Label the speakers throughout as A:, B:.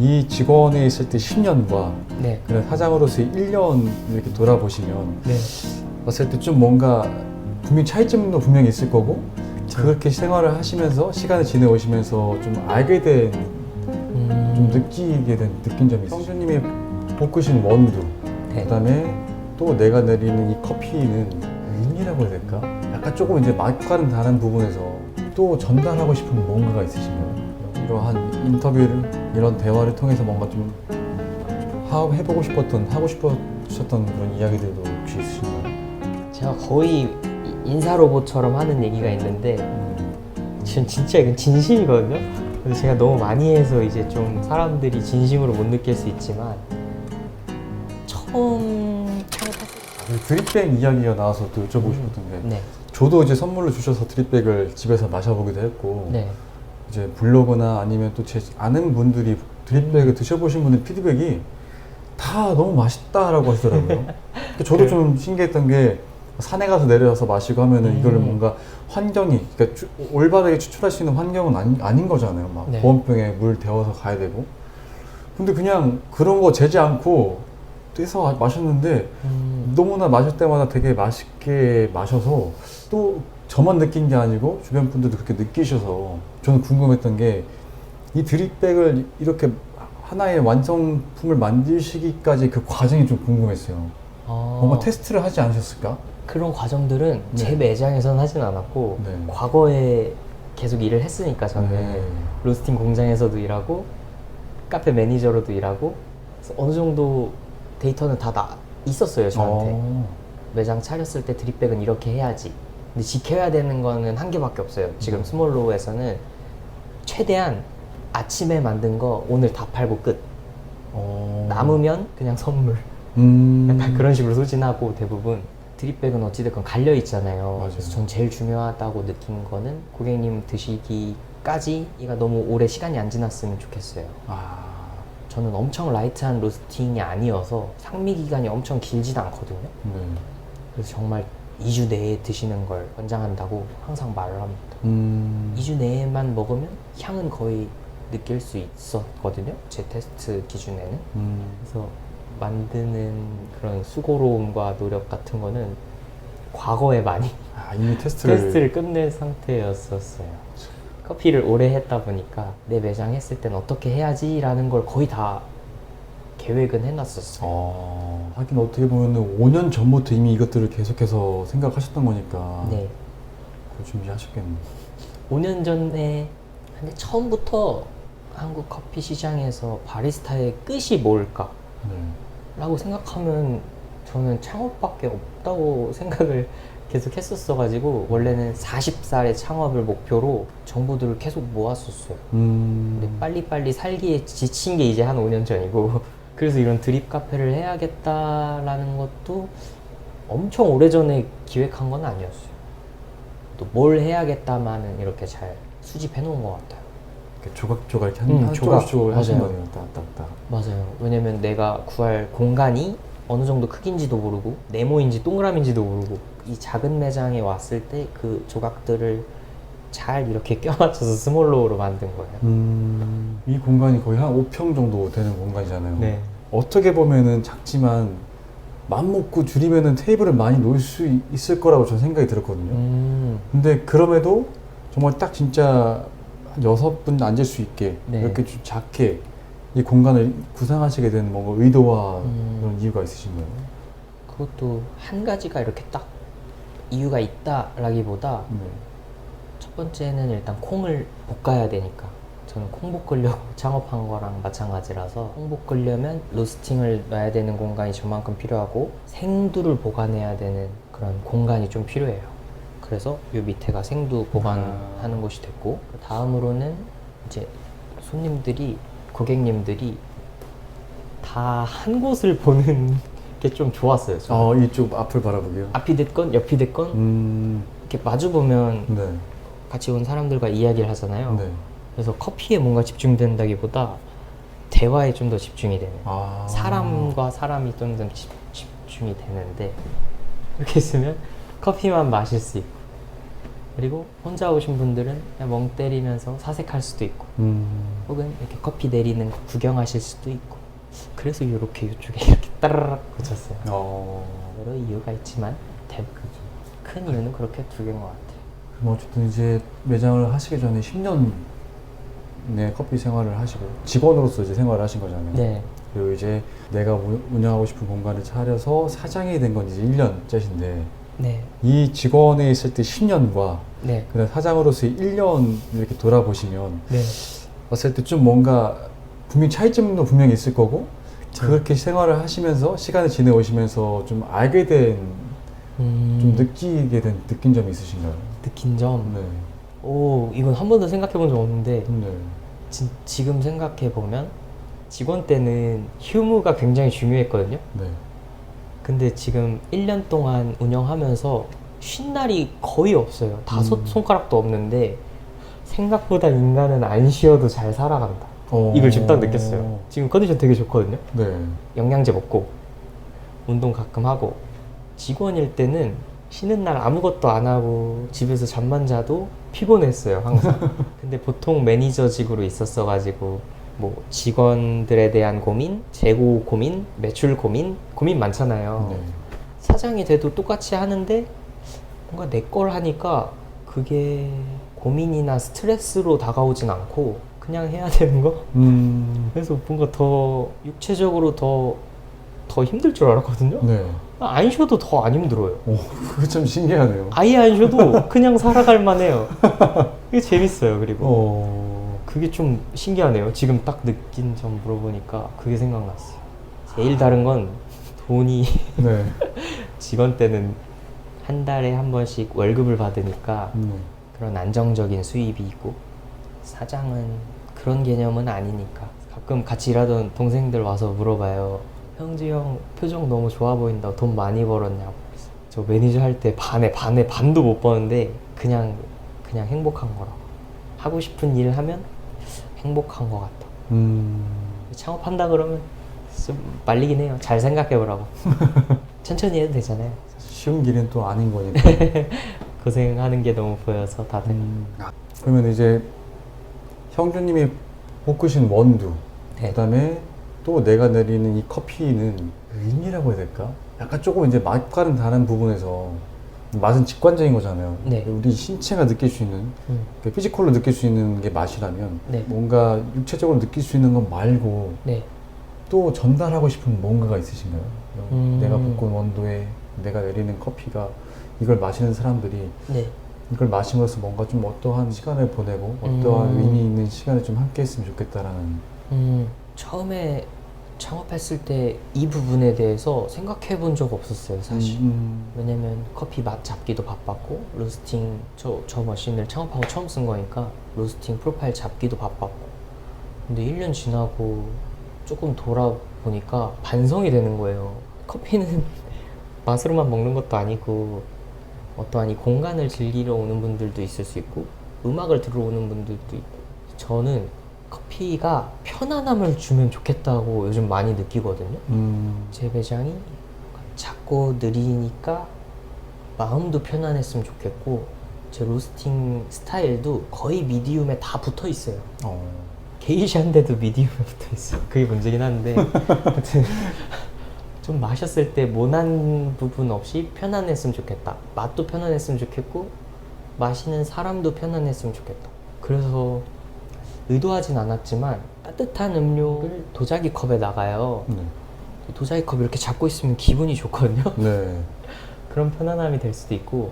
A: 이 직원에 있을 때 10년과
B: 네.
A: 그런 사장으로서의 1년 이렇게 돌아보시면
B: 네.
A: 봤을 때 좀 뭔가 분명히 차이점도 분명히 있을 거고 그렇게 생활을 하시면서 시간을 지내오시면서 좀 알게 된, 좀 느끼게 된 느낀 점이 있어요. 성주님이 볶으신 원두,
B: 네.
A: 그다음에 또 내가 내리는 이 커피는 의미라고 해야 될까? 약간 조금 이제 맛과는 다른 부분에서 또 전달하고 싶은 뭔가가 있으신가요? 이러한 인터뷰를, 이런 대화를 통해서 뭔가 좀 해보고 싶었던, 하고 싶으셨던 그런 이야기들도 혹시 있으신가요?
B: 제가 거의 인사 로봇처럼 하는 얘기가 있는데 지금 진짜 이건 진심이거든요. 그래서 제가 너무 많이 해서 이제 좀 사람들이 진심으로 못 느낄 수 있지만 처음
A: 드립백 이야기가 나와서 또 여쭤보고 싶었던 게
B: 네.
A: 저도 이제 선물로 주셔서 드립백을 집에서 마셔보기도 했고
B: 네.
A: 이제 블로그나 아니면 또 제 아는 분들이 드립백을 드셔보신 분들 피드백이 다 너무 맛있다라고 하시더라고요. 저도 좀 신기했던 게 산에 가서 내려서 마시고 하면은 이거를 뭔가 환경이, 그러니까 올바르게 추출할 수 있는 환경은 아닌 거잖아요. 막
B: 네.
A: 보온병에 물 데워서 가야 되고. 근데 그냥 그런 거 재지 않고 떼서 마셨는데 너무나 마실 때마다 되게 맛있게 마셔서 또 저만 느낀 게 아니고 주변 분들도 그렇게 느끼셔서 저는 궁금했던 게 이 드립백을 이렇게 하나의 완성품을 만드시기까지 그 과정이 좀 궁금했어요. 뭔가 테스트를 하지 않으셨을까?
B: 그런 과정들은
A: 네.
B: 제 매장에서는 하진 않았고
A: 네.
B: 과거에 계속 일을 했으니까 저는
A: 네.
B: 로스팅 공장에서도 일하고 카페 매니저로도 일하고 그래서 어느 정도 데이터는 다 있었어요 저한테. 매장 차렸을 때 드립백은 이렇게 해야지. 근데 지켜야 되는 거는 한 개밖에 없어요. 지금 스몰로우에서는 최대한 아침에 만든 거 오늘 다 팔고 끝. 남으면 그냥 선물. 약간 그런 식으로 소진하고 대부분 드립백은 어찌됐건 갈려 있잖아요.
A: 맞아요.
B: 그래서 전 제일 중요하다고 느낀 거는 고객님 드시기까지 이가 너무 오래 시간이 안 지났으면 좋겠어요. 저는 엄청 라이트한 로스팅이 아니어서 상미 기간이 엄청 길지도 않거든요. 그래서 정말 2주 내에 드시는 걸 권장한다고 항상 말을 합니다. 2주 내에만 먹으면 향은 거의 느낄 수 있었거든요. 제 테스트 기준에는. 그래서 만드는 그런 수고로움과 노력 같은 거는 과거에 많이
A: 이미 테스트를
B: 끝낸 상태였었어요. 커피를 오래 했다 보니까 내 매장 했을 땐 어떻게 해야지 라는 걸 거의 다 계획은 해놨었어요.
A: 하긴 어떻게 보면 5년 전부터 이미 이것들을 계속해서 생각하셨던 거니까
B: 네.
A: 그걸 준비하셨겠네요.
B: 5년 전에 근데 처음부터 한국 커피 시장에서 바리스타의 끝이 뭘까? 라고 생각하면 저는 창업밖에 없다고 생각을 계속 했었어가지고 원래는 40살의 창업을 목표로 정보들을 계속 모았었어요. 근데 빨리빨리 살기에 지친 게 이제 한 5년 전이고 그래서 이런 드립 카페를 해야겠다라는 것도 엄청 오래전에 기획한 건 아니었어요. 또 뭘 해야겠다마는 이렇게 잘 수집해 놓은 것 같아요.
A: 조각조각 이렇게 한 조각조각 하신 거네요. 딱딱딱.
B: 맞아요. 왜냐면 내가 구할 공간이 어느 정도 크기인지도 모르고 네모인지 동그라미인지도 모르고 이 작은 매장에 왔을 때 그 조각들을 잘 이렇게 껴맞춰서 스몰로우로 만든 거예요.
A: 이 공간이 거의 한 5평 정도 되는 공간이잖아요.
B: 네.
A: 어떻게 보면은 작지만 맘먹고 줄이면은 테이블을 많이 놓을 수 있을 거라고 저는 생각이 들었거든요. 근데 그럼에도 정말 딱 진짜 한 6분 앉을 수 있게
B: 네.
A: 이렇게 좀 작게 이 공간을 구상하시게 된 뭔가 의도와 그런 이유가 있으신가요?
B: 그것도 한 가지가 이렇게 딱 이유가 있다라기보다 첫 번째는 일단 콩을 볶아야 되니까 저는 콩 볶으려고 창업한 거랑 마찬가지라서 콩 볶으려면 로스팅을 놔야 되는 공간이 저만큼 필요하고 생두를 보관해야 되는 그런 공간이 좀 필요해요. 그래서 요 밑에가 생두 보관하는 곳이 됐고 그 다음으로는 이제 고객님들이 다 한 곳을 보는 게 좀 좋았어요. 저는.
A: 이쪽 앞을 바라보게요?
B: 앞이 됐건 옆이 됐건 이렇게 마주 보면
A: 네.
B: 같이 온 사람들과 이야기를 하잖아요.
A: 네.
B: 그래서 커피에 뭔가 집중된다기보다 대화에 좀 더 집중이 되는. 사람과 사람이 좀 더 집중이 되는데 이렇게 있으면 커피만 마실 수 있고 그리고 혼자 오신 분들은 그냥 멍 때리면서 사색할 수도 있고 혹은 이렇게 커피 내리는 거 구경하실 수도 있고 그래서 이렇게 이쪽에 이렇게 따라락 붙였어요. 여러 이유가 있지만 큰 이유는 그렇게 두 개인 것 같아요.
A: 그럼 어쨌든 이제 매장을 하시기 전에 10년 내 커피 생활을 하시고 직원으로서 이제 생활을 하신 거잖아요.
B: 네.
A: 그리고 이제 내가 운영하고 싶은 공간을 차려서 사장이 된 건 이제 1년째신데
B: 네.
A: 이 직원에 있을 때 10년과
B: 네.
A: 그다음 사장으로서의 1년 이렇게 돌아보시면
B: 네.
A: 봤을 때 좀 뭔가 분명히 차이점도 분명히 있을 거고 그렇게 생활을 하시면서 시간을 지내오시면서 좀 알게 된 좀 느끼게 된 느낀 점이 있으신가요?
B: 느낀 점?
A: 네.
B: 오, 이건 한 번도 생각해 본 적 없는데
A: 네.
B: 지금 생각해 보면 직원 때는 휴무가 굉장히 중요했거든요.
A: 네.
B: 근데 지금 1년 동안 운영하면서 쉰 날이 거의 없어요. 5손가락도 없는데 생각보다 인간은 안 쉬어도 잘 살아간다. 이걸 지금 딱 느꼈어요. 지금 컨디션 되게 좋거든요.
A: 네.
B: 영양제 먹고 운동 가끔 하고 직원일 때는 쉬는 날 아무것도 안 하고 집에서 잠만 자도 피곤했어요, 항상. 근데 보통 매니저직으로 있었어가지고 뭐 직원들에 대한 고민, 재고 고민, 매출 고민 많잖아요.
A: 네.
B: 사장이 돼도 똑같이 하는데 뭔가 내 걸 하니까 그게 고민이나 스트레스로 다가오진 않고 그냥 해야 되는 거? 그래서 뭔가 더 육체적으로 더 힘들 줄 알았거든요.
A: 네.
B: 안 쉬어도 더 안 힘들어요.
A: 그게 참 신기하네요.
B: 아예 안 쉬어도 그냥 살아갈 만해요. 그게 재밌어요. 그리고 그게 좀 신기하네요. 지금 딱 느낀 점 물어보니까 그게 생각났어요. 제일 다른 건 돈이
A: 네.
B: 직원 때는 한 달에 한 번씩 월급을 받으니까 그런 안정적인 수입이 있고 사장은 그런 개념은 아니니까 가끔 같이 일하던 동생들 와서 물어봐요. 형주 형 표정 너무 좋아 보인다. 돈 많이 벌었냐고. 저 매니저 할 때 반도 못 버는데 그냥 행복한 거라고. 하고 싶은 일 하면 행복한 것 같다. 창업한다 그러면 좀 말리긴 해요. 잘 생각해 보라고. 천천히 해도 되잖아요.
A: 쉬운 길은 또 아닌 거니까.
B: 고생하는 게 너무 보여서 다들.
A: 그러면 이제 형주님이 볶으신 원두,
B: 네.
A: 그다음에 또 내가 내리는 이 커피는 의미라고 해야 될까? 약간 조금 이제 맛과는 다른 부분에서 맛은 직관적인 거잖아요.
B: 네.
A: 우리 신체가 느낄 수 있는, 피지컬로 느낄 수 있는 게 맛이라면
B: 네.
A: 뭔가 육체적으로 느낄 수 있는 것 말고
B: 네.
A: 또 전달하고 싶은 뭔가가 있으신가요? 내가 볶은 원두에 내가 내리는 커피가 이걸 마시는 사람들이
B: 네.
A: 이걸 마심으로써 뭔가 좀 어떠한 시간을 보내고 어떠한 의미 있는 시간을 좀 함께 했으면 좋겠다라는.
B: 처음에 창업했을 때 이 부분에 대해서 생각해 본 적 없었어요, 사실. 왜냐면 커피 맛 잡기도 바빴고 로스팅 저 머신을 창업하고 처음 쓴 거니까 로스팅 프로파일 잡기도 바빴고. 근데 1년 지나고 조금 돌아보니까 반성이 되는 거예요. 커피는 맛으로만 먹는 것도 아니고 어떠한 이 공간을 즐기러 오는 분들도 있을 수 있고 음악을 들으러 오는 분들도 있고 저는 커피가 편안함을 주면 좋겠다고 요즘 많이 느끼거든요. 제 매장이 작고 느리니까 마음도 편안했으면 좋겠고 제 로스팅 스타일도 거의 미디움에 다 붙어 있어요. 게이샤인데도 미디움에 붙어 있어요. 그게 문제긴 한데 아무튼 좀 마셨을 때 모난 부분 없이 편안했으면 좋겠다. 맛도 편안했으면 좋겠고 마시는 사람도 편안했으면 좋겠다. 그래서 의도하진 않았지만 따뜻한 음료를 도자기 컵에 나가요. 도자기 컵 이렇게 잡고 있으면 기분이 좋거든요.
A: 네.
B: 그런 편안함이 될 수도 있고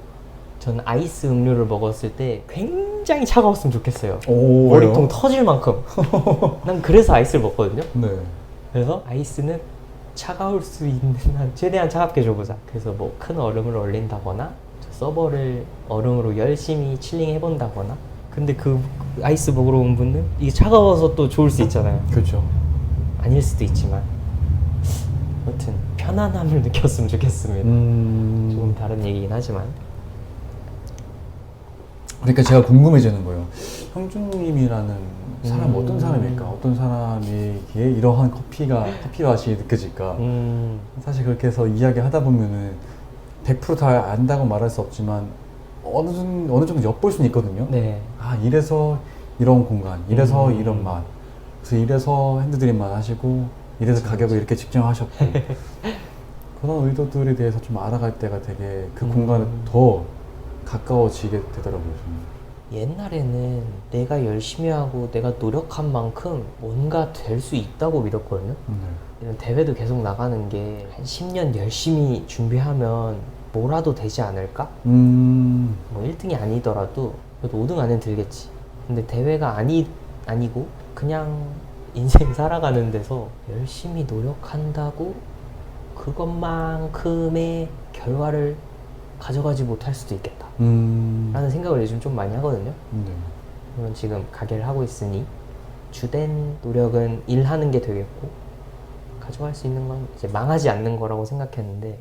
B: 저는 아이스 음료를 먹었을 때 굉장히 차가웠으면 좋겠어요. 머리통 터질 만큼. 난 그래서 아이스를 먹거든요.
A: 네.
B: 그래서 아이스는 차가울 수 있는 한 최대한 차갑게 줘보자. 그래서 뭐 큰 얼음을 얼린다거나 서버를 얼음으로 열심히 칠링 해본다거나. 근데 그 아이스 먹으러 온 분은 이게 차가워서 또 좋을 수 있잖아요.
A: 그렇죠.
B: 아닐 수도 있지만 아무튼 편안함을 느꼈으면 좋겠습니다. 조금 다른 얘기긴 하지만.
A: 그러니까 제가 궁금해지는 거예요. 형주님이라는 사람 어떤 사람일까? 어떤 사람에게 이러한 커피 맛이 느껴질까? 사실 그렇게 해서 이야기하다 보면은 100% 다 안다고 말할 수 없지만 어느 정도 엿볼 수는 있거든요.
B: 네.
A: 아, 이래서 이런 공간, 이래서
B: 음.
A: 이런 맛, 그래서 이래서 핸드드립만 하시고, 이래서 가격을 이렇게 측정하셨고, 그런 의도들에 대해서 좀 알아갈 때가 되게 그 공간에 더 가까워지게 되더라고요. 저는.
B: 옛날에는 내가 열심히 하고 내가 노력한 만큼 뭔가 될 수 있다고 믿었거든요. 이런 대회도 계속 나가는 게 한 10년 열심히 준비하면 뭐라도 되지 않을까? 뭐 1등이 아니더라도 그래도 5등 안에 들겠지. 근데 대회가 아니고 그냥 인생 살아가는 데서 열심히 노력한다고 그것만큼의 결과를 가져가지 못할 수도 있겠다 라는 생각을 요즘 좀 많이 하거든요. 물론 지금 가게를 하고 있으니 주된 노력은 일하는 게 되겠고 가져갈 수 있는 건 이제 망하지 않는 거라고 생각했는데,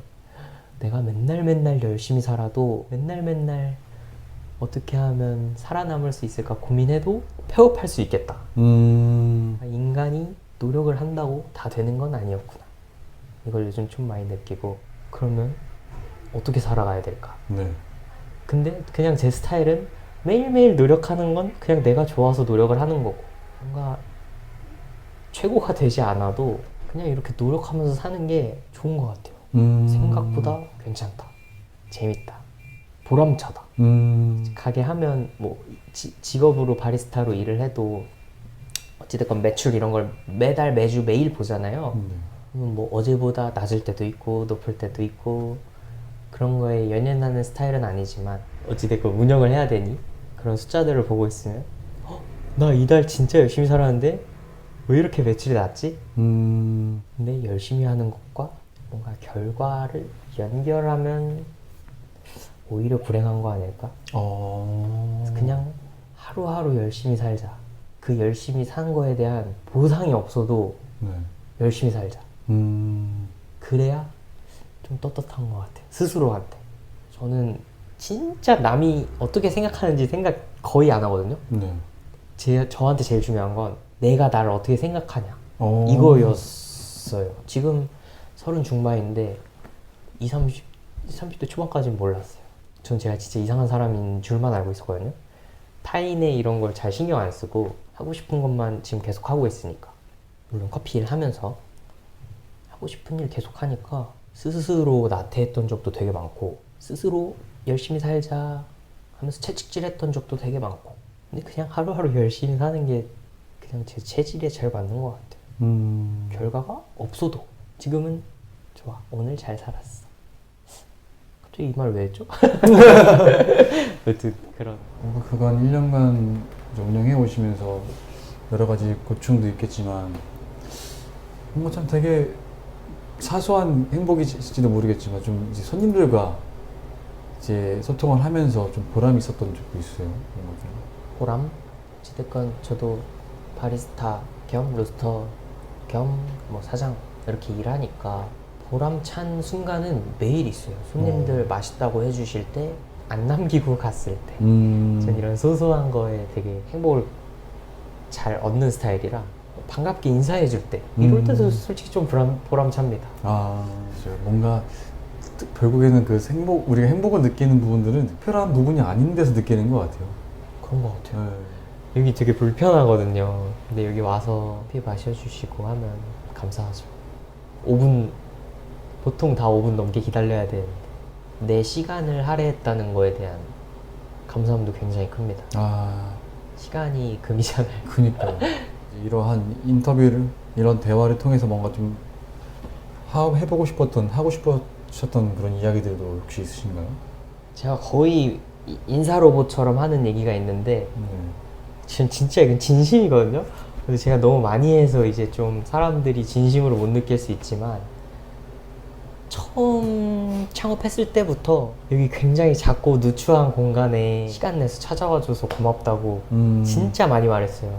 B: 내가 맨날 열심히 살아도 맨날 어떻게 하면 살아남을 수 있을까 고민해도 폐업할 수 있겠다. 인간이 노력을 한다고 다 되는 건 아니었구나. 이걸 요즘 좀 많이 느끼고, 그러면 어떻게 살아가야 될까?
A: 네.
B: 근데 그냥 제 스타일은 매일매일 노력하는 건 그냥 내가 좋아서 노력을 하는 거고, 뭔가 최고가 되지 않아도 그냥 이렇게 노력하면서 사는 게 좋은 것 같아요. 생각보다 괜찮다, 재밌다, 보람차다. 가게 하면 뭐 직업으로 바리스타로 일을 해도 어찌됐건 매출 이런 걸 매달 매주 매일 보잖아요. 뭐 어제보다 낮을 때도 있고 높을 때도 있고 그런 거에 연연하는 스타일은 아니지만 어찌됐건 운영을 해야 되니 그런 숫자들을 보고 있으면 나 이달 진짜 열심히 살았는데 왜 이렇게 매출이 낮지? 근데 열심히 하는 것과 뭔가 결과를 연결하면 오히려 불행한 거 아닐까? 그냥 하루하루 열심히 살자. 그 열심히 산 거에 대한 보상이 없어도
A: 네.
B: 열심히 살자. 그래야 좀 떳떳한 것 같아요. 스스로한테. 저는 진짜 남이 어떻게 생각하는지 생각 거의 안 하거든요.
A: 네.
B: 저한테 제일 중요한 건 내가 나를 어떻게 생각하냐. 이거였어요. 지금 30 중반인데 30대 초반까지는 몰랐어요. 전 제가 진짜 이상한 사람인 줄만 알고 있었거든요. 타인의 이런 걸 잘 신경 안 쓰고 하고 싶은 것만 지금 계속 하고 있으니까. 물론 커피 일 하면서 하고 싶은 일 계속 하니까 스스로 나태했던 적도 되게 많고, 스스로 열심히 살자 하면서 채찍질했던 적도 되게 많고, 근데 그냥 하루하루 열심히 사는 게 그냥 제 체질에 잘 맞는 것 같아요. 결과가 없어도 지금은 좋아, 오늘 잘 살았어. 갑자기 이 말 왜 했죠? 여튼 그런.
A: 뭔가 그간 1년간 운영해 오시면서 여러 가지 고충도 있겠지만 뭔가 참 되게 사소한 행복일지도 모르겠지만 좀 이제 손님들과 이제 소통을 하면서 좀 보람이 있었던 적도 있어요. 뭔가 좀.
B: 보람? 어찌됐건 저도 바리스타 겸 로스터 겸 뭐 사장 이렇게 일하니까 보람찬 순간은 매일 있어요. 손님들 맛있다고 해주실 때, 안 남기고 갔을 때. 전 이런 소소한 거에 되게 행복을 잘 얻는 스타일이라 반갑게 인사해줄 때 이럴 때도 솔직히 좀 보람찹니다.
A: 맞아요. 뭔가 결국에는 그 우리가 행복을 느끼는 부분들은 특별한 부분이 아닌 데서 느끼는 것 같아요.
B: 그런 것 같아요.
A: 네.
B: 여기 되게 불편하거든요. 근데 여기 와서 커피 마셔주시고 하면 감사하죠. 5분, 보통 다 5분 넘게 기다려야 되는데 내 시간을 할애했다는 거에 대한 감사함도 굉장히 큽니다. 시간이 금이잖아요.
A: 그니까요. 이러한 인터뷰를, 이런 대화를 통해서 뭔가 좀 하고 싶으셨던 그런 이야기들도 혹시 있으신가요?
B: 제가 거의 인사 로봇처럼 하는 얘기가 있는데 지금 진짜 이건 진심이거든요. 그래서 제가 너무 많이 해서 이제 좀 사람들이 진심으로 못 느낄 수 있지만, 처음 창업했을 때부터 여기 굉장히 작고 누추한 공간에 시간 내서 찾아와줘서 고맙다고 진짜 많이 말했어요.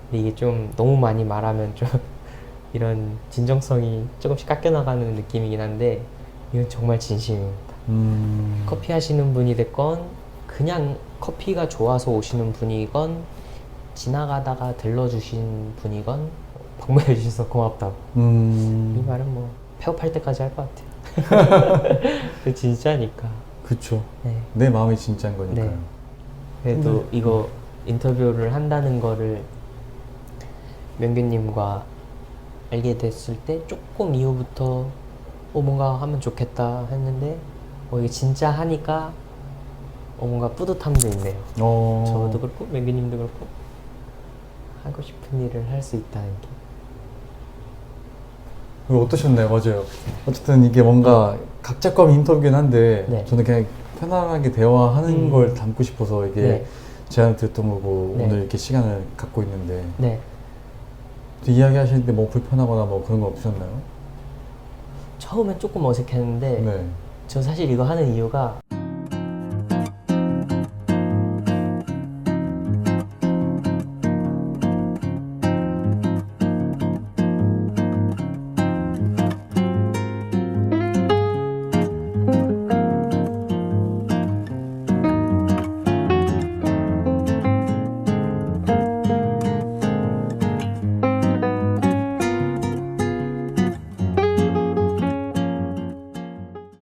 B: 근데 이게 좀 너무 많이 말하면 좀 이런 진정성이 조금씩 깎여나가는 느낌이긴 한데 이건 정말 진심입니다. 커피 하시는 분이 됐건 그냥 커피가 좋아서 오시는 분이건 지나가다가 들러주신 분이건 방문해 주셔서 고맙다고. 이 말은 뭐 폐업할 때까지 할 것 같아요. 진짜니까.
A: 그쵸.
B: 네.
A: 내 마음이 진짜인 거니까요.
B: 네. 그래도
A: 근데-
B: 이거 인터뷰를 한다는 거를 명규님과 알게 됐을 때 조금 이후부터 뭔가 하면 좋겠다 했는데 이게 진짜 하니까 뭔가 뿌듯함도 있네요. 저도 그렇고 명규님도 그렇고 하고 싶은 일을 할 수 있다는 게.
A: 그리고 어떠셨나요? 맞아요. 어쨌든 이게 뭔가 각자 건 인터뷰긴 한데
B: 네.
A: 저는 그냥 편안하게 대화하는 걸 담고 싶어서 이게
B: 네.
A: 제안을 드렸던 거고
B: 네.
A: 오늘 이렇게 시간을 갖고 있는데
B: 네.
A: 이야기하시는데 뭐 불편하거나 뭐 그런 거 없으셨나요?
B: 처음엔 조금 어색했는데
A: 네.
B: 저 사실 이거 하는 이유가